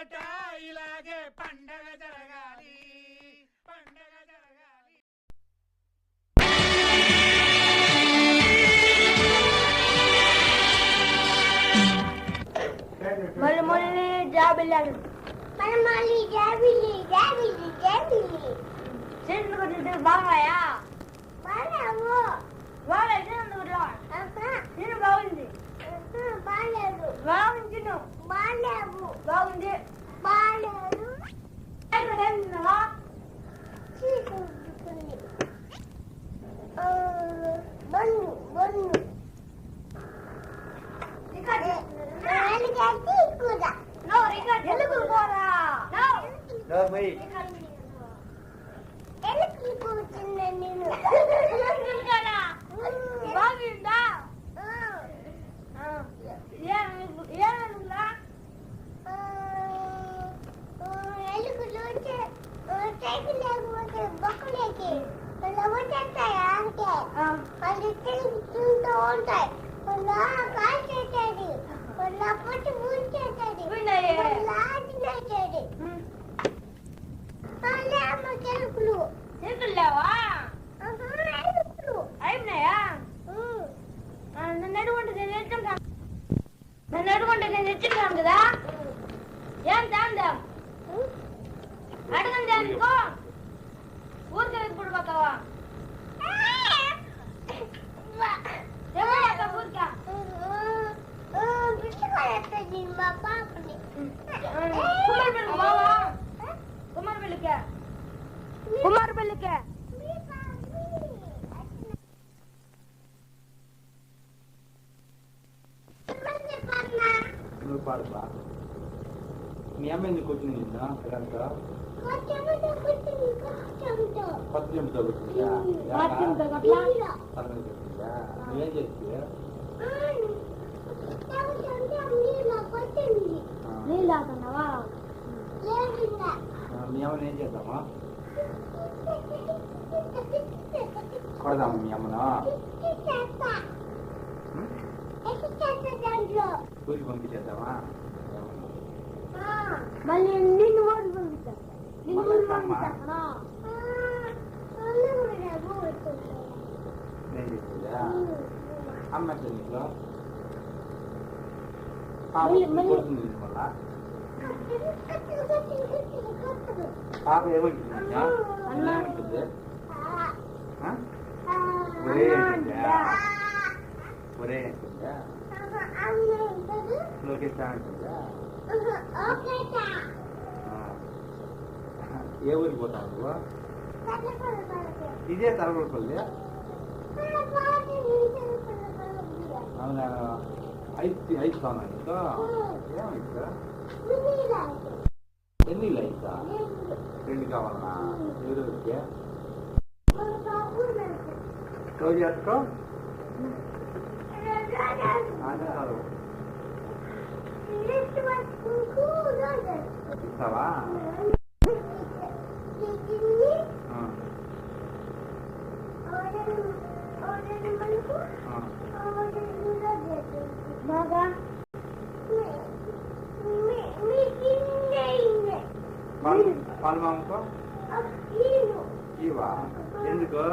ముంగట ఇలాగే పండగ జరగాలి పండగ జరగాలి. మళ్ళీ జాబిల్లాడు చెట్లు కొట్టింటే బాగాయా బాగాలేదు నేను బాగుంది బాగుంది బాగుంది బాగుందా లేవా అయినాయా నన్ను అడుగుంటే నేను తెచ్చుకుంటాను కదా ఏం తాందాం అడగండి అనుకో ఊరికే ఇప్పుడు పోతావా కుమార్పల్లికే నువ్వు పాడుపా మీ అమ్మ ఎందుకు వచ్చింది నిన్న ఇదంతా కొత్త చెంపుతో కొట్టిందా నువ్వేం చేస్తే మీ అమ్మని ఏం చేద్దామా కొడదామా మీ అమ్మను ఊరికి పంపించేద్దామా మళ్ళీ నిన్ను ఓడి పంపిస్తాను నేను చెప్తుందా అమ్మ నీకు మళ్ళా పాప ఏమంటుందా ఏమంటుంది ఒరే అంటుందా లోకేష్ అంటుందా ఏ ఊరికి పోతావు నువ్వు ఇదే తరగపల్లి అవునా ఐదు కావాలి ఇంకా ఏమైందా ఎన్ని లైట్సా రెండు కావాలన్నా ఎవరికి రోజు చేసుకో ఇస్తావా పాలు మామకో ఇవా ఎందుకు